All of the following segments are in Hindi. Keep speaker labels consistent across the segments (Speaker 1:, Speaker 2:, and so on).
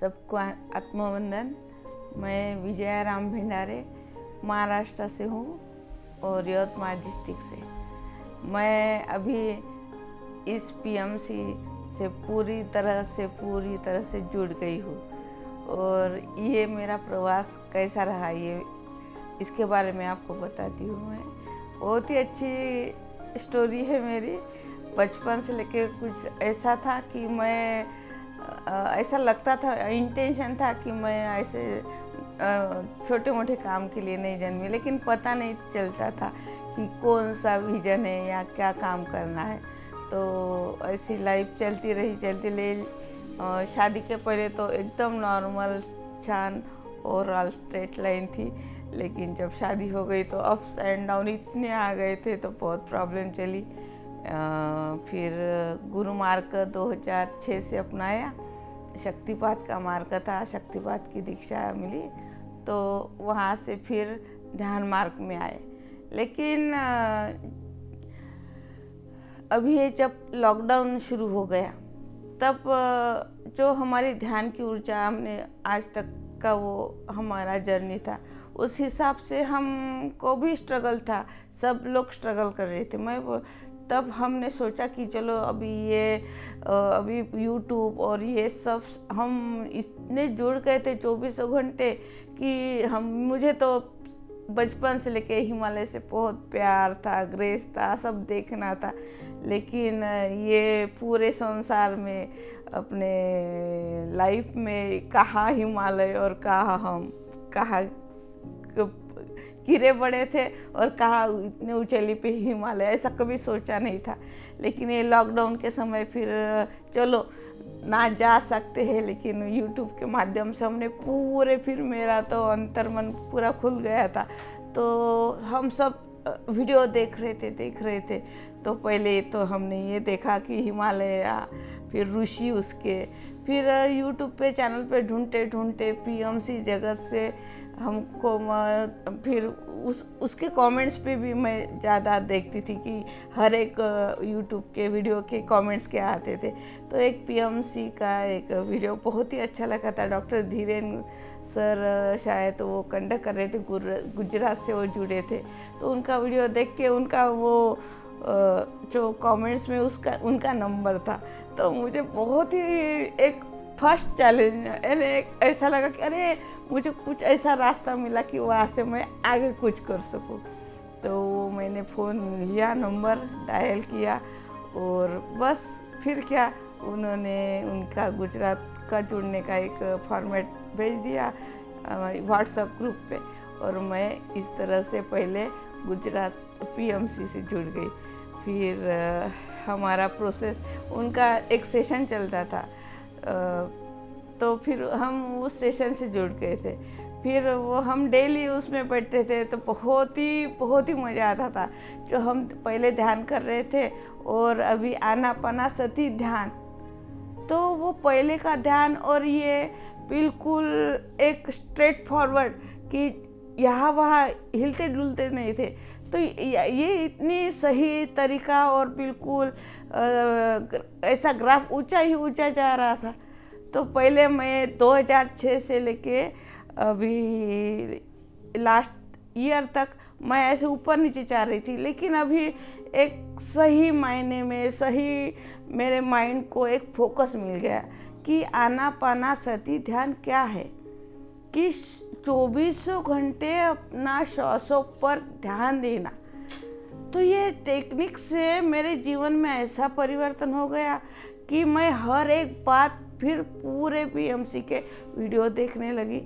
Speaker 1: सबको आत्मवंदन। मैं विजया राम भंडारे महाराष्ट्र से हूँ और यवतमाळ डिस्ट्रिक्ट से। मैं अभी इस पीएमसी से पूरी तरह से जुड़ गई हूँ और ये मेरा प्रवास कैसा रहा ये इसके बारे में आपको बताती हूँ। मैं बहुत ही अच्छी स्टोरी है मेरी। बचपन से लेके कुछ ऐसा था कि मैं ऐसा लगता था, इंटेंशन था कि मैं ऐसे छोटे मोटे काम के लिए नहीं जन्मी, लेकिन पता नहीं चलता था कि कौन सा विजन है या क्या काम करना है। तो ऐसी लाइफ चलती रही। शादी के पहले तो एकदम नॉर्मल छान और स्ट्रेट लाइन थी, लेकिन जब शादी हो गई तो अप्स एंड डाउन इतने आ गए थे तो बहुत प्रॉब्लम चली। फिर गुरु मार्ग 2006 से अपनाया। शक्तिपात का मार्ग था, शक्तिपात की दीक्षा मिली तो वहाँ से फिर ध्यान मार्ग में आए। लेकिन अभी ये जब लॉकडाउन शुरू हो गया तब जो हमारी ध्यान की ऊर्जा हमने आज तक का वो हमारा जर्नी था, उस हिसाब से हमको भी स्ट्रगल था। सब लोग स्ट्रगल कर रहे थे। तब हमने सोचा कि चलो अभी यूट्यूब और ये सब हम इतने जुड़ गए थे 24 घंटे कि मुझे तो बचपन से लेके हिमालय से बहुत प्यार था, ग्रेस था, सब देखना था। लेकिन ये पूरे संसार में अपने लाइफ में कहाँ हिमालय और कहाँ गिरे बड़े थे और कहाँ इतने ऊंचाई पे हिमालय, ऐसा कभी सोचा नहीं था। लेकिन ये लॉकडाउन के समय फिर चलो ना जा सकते हैं, लेकिन यूट्यूब के माध्यम से हमने फिर मेरा तो अंतर्मन पूरा खुल गया था। तो हम सब वीडियो देख रहे थे। तो पहले तो हमने ये देखा कि हिमालय, फिर ऋषि, फिर यूट्यूब पे चैनल पे ढूंढते पीएमसी जगत से हमको फिर उसके कमेंट्स पे भी मैं ज़्यादा देखती थी कि हर एक यूट्यूब के वीडियो के कमेंट्स क्या आते थे। तो एक पीएमसी का एक वीडियो बहुत ही अच्छा लगा था। डॉक्टर धीरेन सर शायद वो कंडक्ट कर रहे थे, गुजरात से वो जुड़े थे। तो उनका वीडियो देख के उनका वो जो कमेंट्स में उनका नंबर था, तो मुझे बहुत ही एक फर्स्ट चैलेंज ऐसा लगा कि अरे मुझे कुछ ऐसा रास्ता मिला कि वहाँ से मैं आगे कुछ कर सकूँ। तो मैंने फ़ोन लिया, नंबर डायल किया और बस फिर क्या, उन्होंने उनका गुजरात का जुड़ने का एक फॉर्मेट भेज दिया व्हाट्सएप ग्रुप पे और मैं इस तरह से पहले गुजरात पीएमसी से जुड़ गई। फिर हमारा प्रोसेस, उनका एक सेशन चलता था तो फिर हम उस सेशन से जुड़ गए थे। फिर वो हम डेली उसमें बैठते थे तो बहुत ही मज़ा आता था। जो हम पहले ध्यान कर रहे थे और अभी आनापानसति ध्यान, तो वो पहले का ध्यान और ये बिल्कुल एक स्ट्रेट फॉरवर्ड कि यहाँ वहाँ हिलते डुलते नहीं थे। तो ये इतनी सही तरीका और बिल्कुल ऐसा ग्राफ ऊंचा जा रहा था। तो पहले मैं 2006 से लेके अभी लास्ट ईयर तक मैं ऐसे ऊपर नीचे जा रही थी, लेकिन अभी एक सही मायने में सही मेरे माइंड को एक फोकस मिल गया कि आनापानसति ध्यान क्या है, कि 24 घंटे अपना श्वासों पर ध्यान देना। तो ये टेक्निक से मेरे जीवन में ऐसा परिवर्तन हो गया कि मैं हर एक बात फिर पूरे पीएमसी के वीडियो देखने लगी।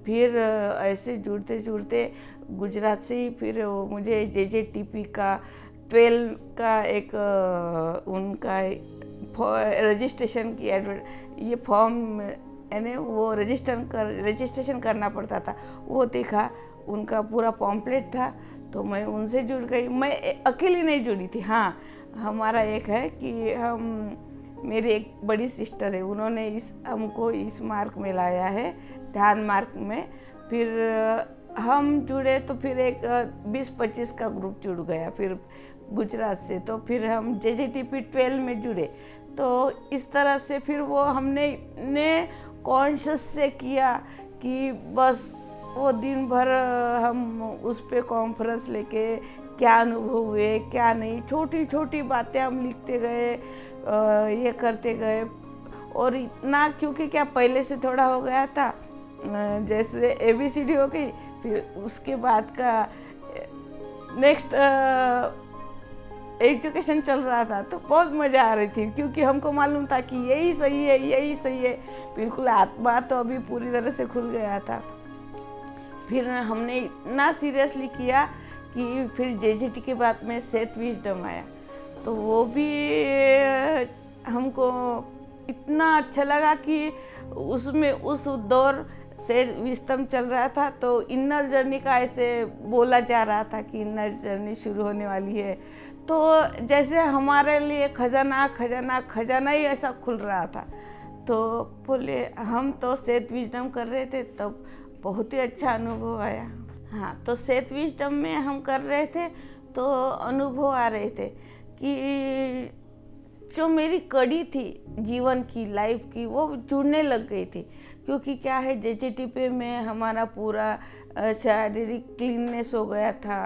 Speaker 1: फिर ऐसे जुड़ते गुजरात से ही फिर मुझे जेजेटीपी का 12 का एक उनका रजिस्ट्रेशन की ये फॉर्म यानी वो रजिस्ट्रेशन करना पड़ता था, वो देखा। उनका पूरा पॉम्पलेट था तो मैं उनसे जुड़ गई। मैं अकेली नहीं जुड़ी थी। हाँ, हमारा एक है कि मेरी एक बड़ी सिस्टर है, उन्होंने हमको इस मार्ग में लाया है, ध्यान मार्ग में। फिर हम जुड़े तो फिर एक 20-25 का ग्रुप जुड़ गया फिर गुजरात से। तो फिर हम जेजेटीपी 12 में जुड़े। तो इस तरह से फिर वो हमने कॉन्शियस से किया कि बस वो दिन भर हम उस पे कॉन्फ्रेंस लेके क्या अनुभव हुए क्या नहीं, छोटी छोटी बातें हम लिखते गए, ये करते गए। और इतना क्योंकि क्या पहले से थोड़ा हो गया था, जैसे ABCD हो गई, फिर उसके बाद का नेक्स्ट एजुकेशन चल रहा था, तो बहुत मज़ा आ रही थी क्योंकि हमको मालूम था कि यही सही है, यही सही है। बिल्कुल आत्मा तो अभी पूरी तरह से खुल गया था। फिर हमने इतना सीरियसली किया कि फिर JGT के बाद में सेथ विजडम आया, तो वो भी हमको इतना अच्छा लगा कि उसमें उस दौर से विजडम चल रहा था, तो इनर जर्नी का ऐसे बोला जा रहा था कि इनर जर्नी शुरू होने वाली है। तो जैसे हमारे लिए खजाना खजाना खजाना ही ऐसा खुल रहा था। तो बोले हम तो सेथ विजडम कर रहे थे, तब बहुत ही अच्छा अनुभव आया। हाँ, तो सेथ विजडम में हम कर रहे थे तो अनुभव आ रहे थे कि जो मेरी कड़ी थी जीवन की, लाइफ की, वो जुड़ने लग गई थी। क्योंकि क्या है, JGT पे में हमारा पूरा शारीरिक क्लीननेस हो गया था,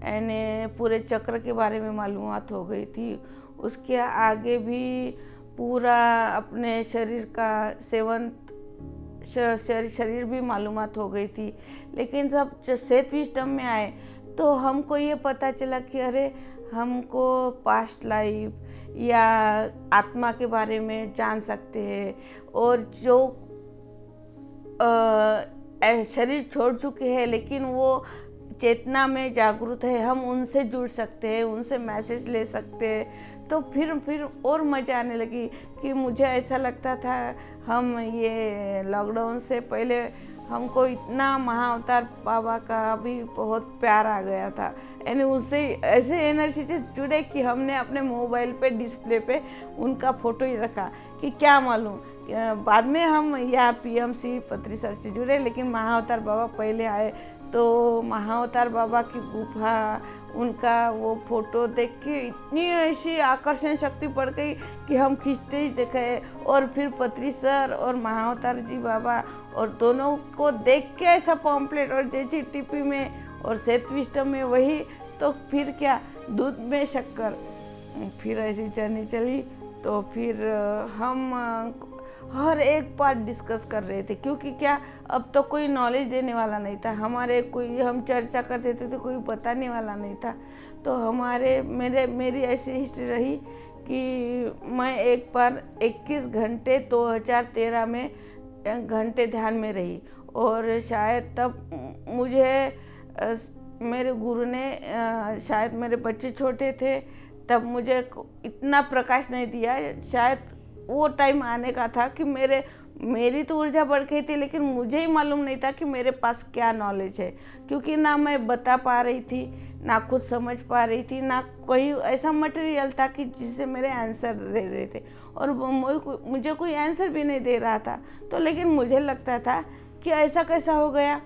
Speaker 1: यानी पूरे चक्र के बारे में मालूमात हो गई थी। उसके आगे भी पूरा अपने शरीर का शरीर भी मालूमात हो गई थी। लेकिन जब सेथ विजडम में आए तो हमको ये पता चला कि अरे हमको पास्ट लाइफ या आत्मा के बारे में जान सकते हैं, और जो शरीर छोड़ चुके हैं लेकिन वो चेतना में जागरूक है, हम उनसे जुड़ सकते हैं, उनसे मैसेज ले सकते हैं। तो फिर और मज़ा आने लगी कि मुझे ऐसा लगता था, हम ये लॉकडाउन से पहले हमको इतना महाअवतार बाबा का भी बहुत प्यार आ गया था, यानी उससे ऐसे एनर्जी से जुड़े कि हमने अपने मोबाइल पे डिस्प्ले पे उनका फ़ोटो ही रखा कि क्या मालूम बाद में हम यहाँ PMC पत्री सर से जुड़े, लेकिन महाअवतार बाबा पहले आए। तो महाअवतार बाबा की गुफा, उनका वो फोटो देख के इतनी ऐसी आकर्षण शक्ति पड़ गई कि हम खींचते ही गए। और फिर पत्री सर और महाअवतार जी बाबा और दोनों को देख के ऐसा पॉम्पलेट, और JGTP में और सेथ विजडम में वही, तो फिर क्या दूध में शक्कर, फिर ऐसी जर्नी चली। तो फिर हम हर एक पार्ट डिस्कस कर रहे थे, क्योंकि क्या अब तो कोई नॉलेज देने वाला नहीं था हमारे, कोई हम चर्चा करते थे तो कोई बताने वाला नहीं था। तो मेरी ऐसी हिस्ट्री रही कि मैं एक बार 21 घंटे 2013 में घंटे ध्यान में रही, और शायद तब मुझे मेरे गुरु ने, शायद मेरे बच्चे छोटे थे तब, मुझे इतना प्रकाश नहीं दिया। शायद वो टाइम आने का था कि मेरी तो ऊर्जा बढ़ गई थी, लेकिन मुझे ही मालूम नहीं था कि मेरे पास क्या नॉलेज है, क्योंकि ना मैं बता पा रही थी, ना खुद समझ पा रही थी, ना कोई ऐसा मटेरियल था कि जिससे मेरे आंसर दे रहे थे, और मुझे कोई आंसर भी नहीं दे रहा था। तो लेकिन मुझे लगता था कि ऐसा कैसा हो गया,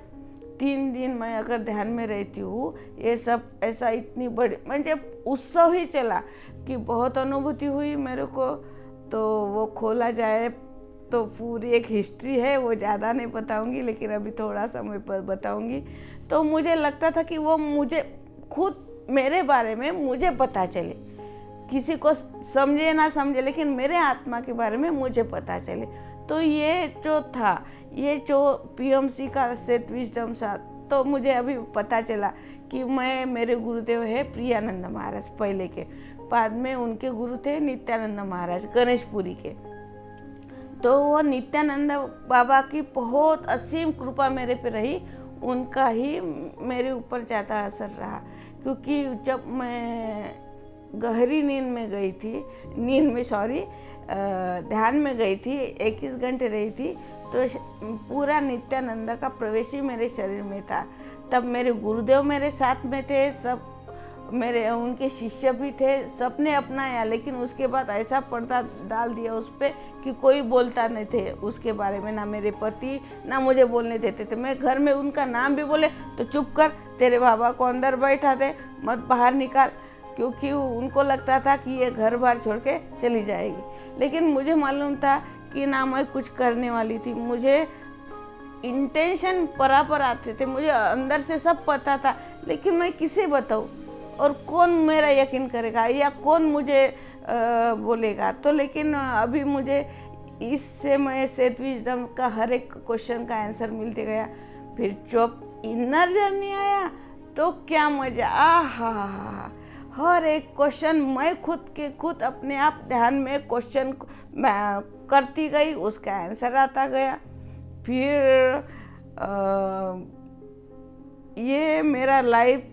Speaker 1: 3 दिन मैं अगर ध्यान में रहती हूँ, ये सब ऐसा इतनी बड़ी, मुझे उत्सव ही चला कि बहुत अनुभूति हुई मेरे को। तो वो खोला जाए तो पूरी एक हिस्ट्री है, वो ज़्यादा नहीं बताऊंगी, लेकिन अभी थोड़ा समय पर बताऊंगी। तो मुझे लगता था कि वो मुझे खुद मेरे बारे में मुझे पता चले, किसी को समझे ना समझे, लेकिन मेरे आत्मा के बारे में मुझे पता चले। तो ये जो था, ये जो PMC का सेथ विजडम था, तो मुझे अभी पता चला कि मेरे गुरुदेव है प्रियानंद महाराज पहले के, बाद में उनके गुरु थे नित्यानंद महाराज गणेशपुरी के। तो वो नित्यानंद बाबा की बहुत असीम कृपा मेरे पे रही, उनका ही मेरे ऊपर ज़्यादा असर रहा। क्योंकि जब मैं गहरी नींद में ध्यान में गई थी, 21 घंटे रही थी, तो पूरा नित्यानंद का प्रवेश ही मेरे शरीर में था। तब मेरे गुरुदेव मेरे साथ में थे, सब उनके शिष्य भी थे, सबने अपनाया। लेकिन उसके बाद ऐसा पर्दा डाल दिया उस पर कि कोई बोलता नहीं थे उसके बारे में, ना मेरे पति ना मुझे बोलने देते थे। मैं घर में उनका नाम भी बोले तो चुप कर, तेरे बाबा को अंदर बैठा दे, मत बाहर निकाल, क्योंकि उनको लगता था कि ये घर बार छोड़ के चली जाएगी। लेकिन मुझे मालूम था कि ना मैं कुछ करने वाली थी। मुझे इंटेंशन बराबर आते थे, मुझे अंदर से सब पता था, लेकिन मैं किसे बताऊँ और कौन मेरा यकीन करेगा या कौन मुझे बोलेगा। तो लेकिन अभी मुझे इससे मैं सेत विजडम का हर एक क्वेश्चन का आंसर मिलते गया। फिर जब इनर जर्नी आया तो क्या मजा, आहा, हर एक क्वेश्चन मैं खुद अपने आप ध्यान में क्वेश्चन करती गई, उसका आंसर आता गया। फिर ये मेरा लाइफ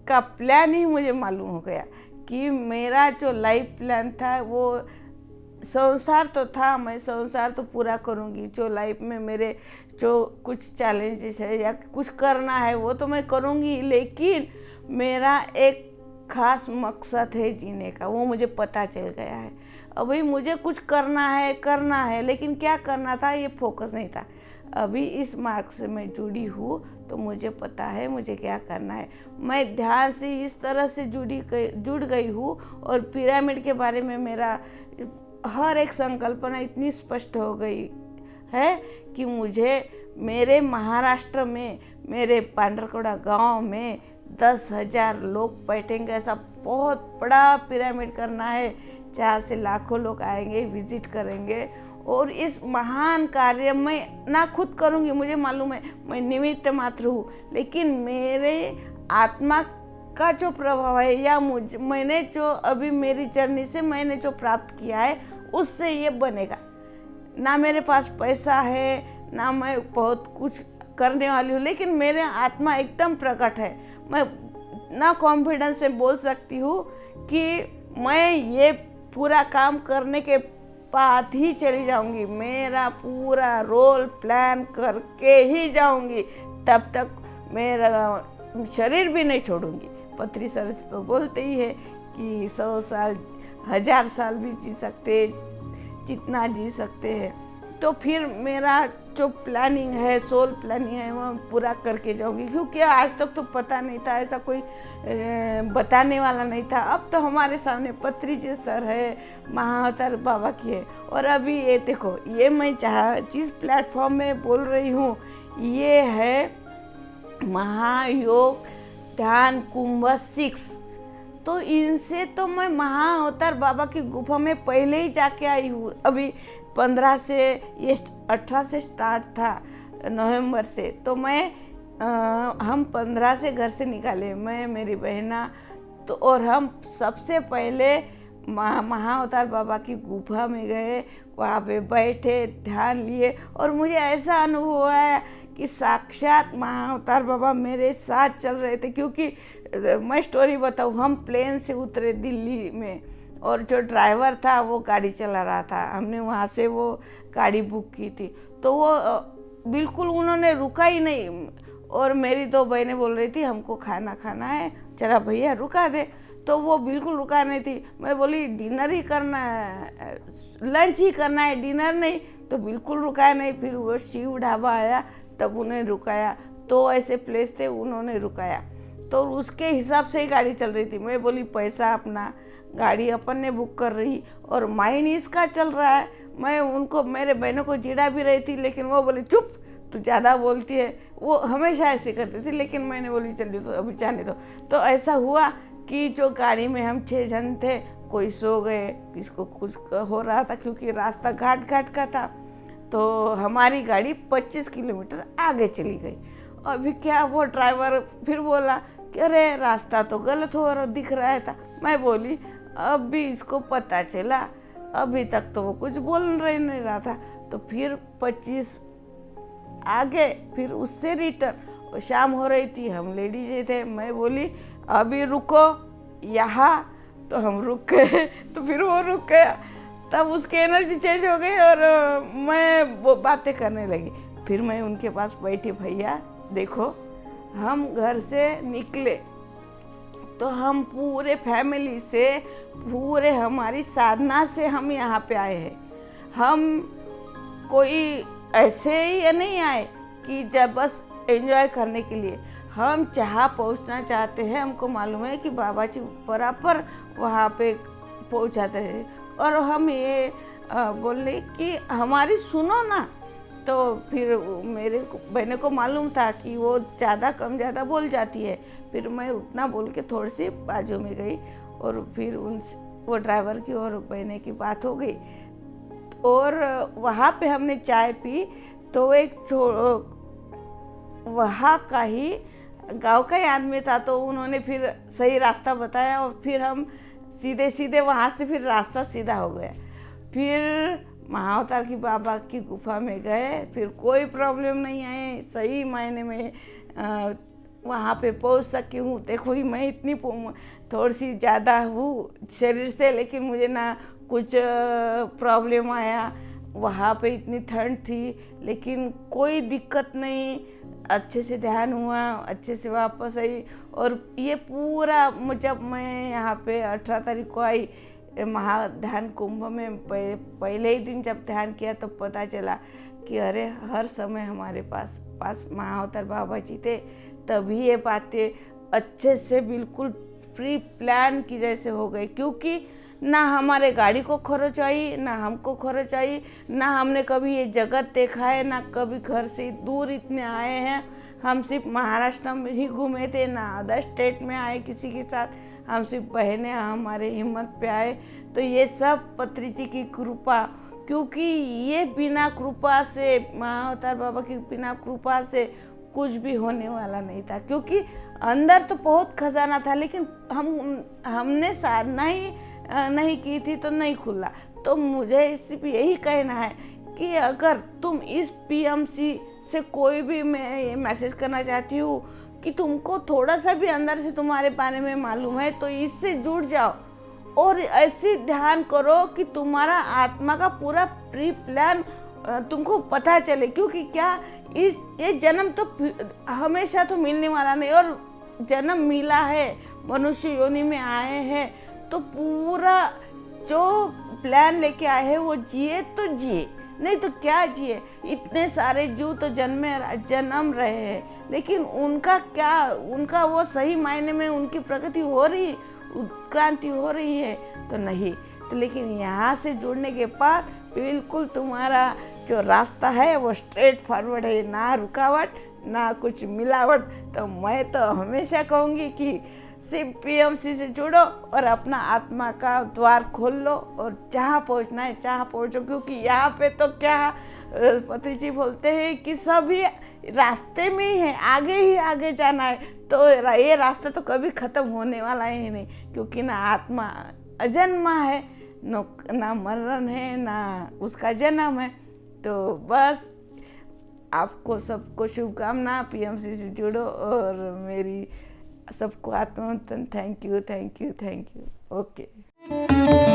Speaker 1: का प्लान ही मुझे मालूम हो गया कि मेरा जो लाइफ प्लान था वो संसार तो था, मैं संसार तो पूरा करूँगी। जो लाइफ में मेरे जो कुछ चैलेंजेस है या कुछ करना है वो तो मैं करूँगी, लेकिन मेरा एक खास मकसद है जीने का, वो मुझे पता चल गया है। अभी मुझे कुछ करना है, लेकिन क्या करना था ये फोकस नहीं था। अभी इस मार्ग से मैं जुड़ी हूँ तो मुझे पता है मुझे क्या करना है। मैं ध्यान से इस तरह से जुड़ गई हूँ और पिरामिड के बारे में मेरा हर एक संकल्पना इतनी स्पष्ट हो गई है कि मुझे मेरे महाराष्ट्र में, मेरे पांडरकोड़ा गांव में 10,000 लोग बैठेंगे ऐसा बहुत बड़ा पिरामिड करना है, जहाँ से लाखों लोग आएंगे, विजिट करेंगे। और इस महान कार्य मैं ना खुद करूँगी, मुझे मालूम है मैं निमित्त मात्र हूँ, लेकिन मेरे आत्मा का जो प्रभाव है या मैंने जो अभी मेरी जर्नी से मैंने जो प्राप्त किया है उससे ये बनेगा। ना मेरे पास पैसा है, ना मैं बहुत कुछ करने वाली हूँ, लेकिन मेरे आत्मा एकदम प्रकट है। मैं ना कॉन्फिडेंस से बोल सकती हूँ कि मैं ये पूरा काम करने के बाद ही चली जाऊंगी, मेरा पूरा रोल प्लान करके ही जाऊंगी, तब तक मेरा शरीर भी नहीं छोड़ूंगी। पत्री सर तो बोलते ही है कि 100 साल 1000 साल भी जी सकते, जितना जी सकते हैं। तो फिर मेरा जो प्लानिंग है, सोल प्लानिंग है, वो पूरा करके जाऊंगी, क्योंकि आज तक तो पता नहीं था, ऐसा कोई बताने वाला नहीं था। अब तो हमारे सामने पत्री जी सर है, महाअवतार बाबा की है। और अभी ये देखो, ये मैं जिस प्लेटफॉर्म में बोल रही हूँ ये है महायोग ध्यान कुंभ 6। तो इनसे तो मैं महाअवतार बाबा की गुफा में पहले ही जाके आई हूँ। अभी 15 से, ये 18 से स्टार्ट था नवंबर से, तो हम 15 से घर से निकाले, मैं, मेरी बहना, तो और हम सबसे पहले महाअवतार बाबा की गुफा में गए, वहाँ पे बैठे, ध्यान लिए, और मुझे ऐसा अनुभव हुआ कि साक्षात महाअवतार बाबा मेरे साथ चल रहे थे। क्योंकि मैं स्टोरी बताऊँ, हम प्लेन से उतरे दिल्ली में, और जो ड्राइवर था वो गाड़ी चला रहा था, हमने वहाँ से वो गाड़ी बुक की थी, तो वो बिल्कुल उन्होंने रुका ही नहीं। और मेरी 2 बहनें बोल रही थी हमको खाना खाना है, जरा भैया रुका दे, तो वो बिल्कुल रुका नहीं थी। मैं बोली डिनर ही करना है, लंच ही करना है, डिनर नहीं, तो बिल्कुल रुकाया नहीं। फिर वो शिव ढाबा आया तब उन्हें रुकाया, तो ऐसे प्लेस थे उन्होंने रुकाया, तो उसके हिसाब से ही गाड़ी चल रही थी। मैं बोली पैसा अपना, गाड़ी अपन ने बुक कर रही और माइंड इसका चल रहा है। मैं उनको, मेरे बहनों को चिढ़ा भी रही थी, लेकिन वो बोली चुप, तू ज़्यादा बोलती है। वो हमेशा ऐसे करती थी, लेकिन मैंने बोली चलिए तो अभी जाने दो। तो ऐसा हुआ कि जो गाड़ी में हम 6 जन थे, कोई सो गए, किसको कुछ हो रहा था, क्योंकि रास्ता घाट घाट का था। तो हमारी गाड़ी 25 किलोमीटर आगे चली गई। अभी क्या, वो ड्राइवर फिर बोला कि अरे रास्ता तो गलत हो रहा दिख रहा था। मैं बोली अब भी इसको पता चला, अभी तक तो वो कुछ बोल नहीं रहा था। तो फिर 25 आगे, फिर उससे रिटर्न, शाम हो रही थी, हम लेडीज थे। मैं बोली अभी रुको यहाँ, तो हम रुक गए, तो फिर वो रुक गया। तब उसकी एनर्जी चेंज हो गई और मैं वो बातें करने लगी। फिर मैं उनके पास बैठी, भैया देखो हम घर से निकले तो हम पूरे फैमिली से, पूरे हमारी साधना से हम यहाँ पे आए हैं। हम कोई ऐसे ही नहीं आए कि जब बस एंजॉय करने के लिए, हम जहाँ पहुँचना चाहते हैं, हमको मालूम है कि बाबा जी बराबर वहाँ पे पहुँचाते रहे। और हम ये बोले कि हमारी सुनो ना। तो फिर मेरे को बहने को मालूम था कि वो ज़्यादा कम ज़्यादा बोल जाती है। फिर मैं उतना बोल के थोड़ी सी बाजू में गई और फिर उन वो ड्राइवर की और बहने की बात हो गई और वहाँ पे हमने चाय पी। तो एक वहाँ का ही गांव का ही आदमी था, तो उन्होंने फिर सही रास्ता बताया और फिर हम सीधे सीधे वहाँ से फिर रास्ता सीधा हो गया। फिर महाअवतार की बाबा की गुफा में गए, फिर कोई प्रॉब्लम नहीं आए, सही मायने में वहाँ पे पहुँच सकी हूँ। देखो ही मैं इतनी थोड़ी सी ज़्यादा हूँ शरीर से, लेकिन मुझे ना कुछ प्रॉब्लम आया। वहाँ पे इतनी ठंड थी लेकिन कोई दिक्कत नहीं, अच्छे से ध्यान हुआ, अच्छे से वापस आई। और ये पूरा जब मैं यहाँ पे 18 तारीख को आई महाध्यान कुंभ में, पहले ही दिन जब ध्यान किया तो पता चला कि अरे हर समय हमारे पास महाअवतार बाबा जी थे। तभी ये बातें अच्छे से बिल्कुल प्री प्लान की जैसे हो गई, क्योंकि ना हमारे गाड़ी को खर्च आई, ना हमको खर्च आई, ना हमने कभी ये जगत देखा है, ना कभी घर से दूर इतने आए हैं। हम सिर्फ महाराष्ट्र में ही घूमे थे, ना अदर स्टेट में आए किसी के साथ। हम सिर्फ बहनें हमारे हिम्मत पे आए। तो ये सब पत्री जी की कृपा, क्योंकि ये बिना कृपा से, महाअवतार बाबा की बिना कृपा से कुछ भी होने वाला नहीं था। क्योंकि अंदर तो बहुत खजाना था, लेकिन हमने साधना ही नहीं की थी तो नहीं खुला। तो मुझे सिर्फ यही कहना है कि अगर तुम इस पीएमसी से कोई भी, मैं ये मैसेज करना चाहती हूँ कि तुमको थोड़ा सा भी अंदर से तुम्हारे बारे में मालूम है तो इससे जुड़ जाओ और ऐसे ध्यान करो कि तुम्हारा आत्मा का पूरा प्री प्लान तुमको पता चले। क्योंकि क्या ये जन्म तो हमेशा तो मिलने वाला नहीं, और जन्म मिला है, मनुष्य योनि में आए हैं, तो पूरा जो प्लान लेके आए हैं वो जिए तो जिए, नहीं तो क्या जिए। इतने सारे जीव तो जन्म रहे हैं, लेकिन उनका क्या, उनका वो सही मायने में उनकी प्रगति हो रही, उत्क्रांति हो रही है तो नहीं। तो लेकिन यहाँ से जुड़ने के बाद बिल्कुल तुम्हारा जो रास्ता है वो स्ट्रेट फॉरवर्ड है, ना रुकावट ना कुछ मिलावट। तो मैं तो हमेशा कहूँगी कि सिर्फ पीएमसी से जुड़ो और अपना आत्मा का द्वार खोल लो और जहाँ पहुँचना है जहाँ पहुँचो। क्योंकि यहाँ पे तो क्या पत्री जी बोलते हैं कि सभी रास्ते में ही है, आगे ही आगे जाना है। तो ये रास्ता तो कभी ख़त्म होने वाला ही नहीं, क्योंकि ना आत्मा अजन्मा है, ना मरण है, ना उसका जन्म है। तो बस आपको सबको शुभकामना, पीएमसी से जुड़ो और मेरी सबको आत्मवंतन। Thank you, thank you, thank you. Okay.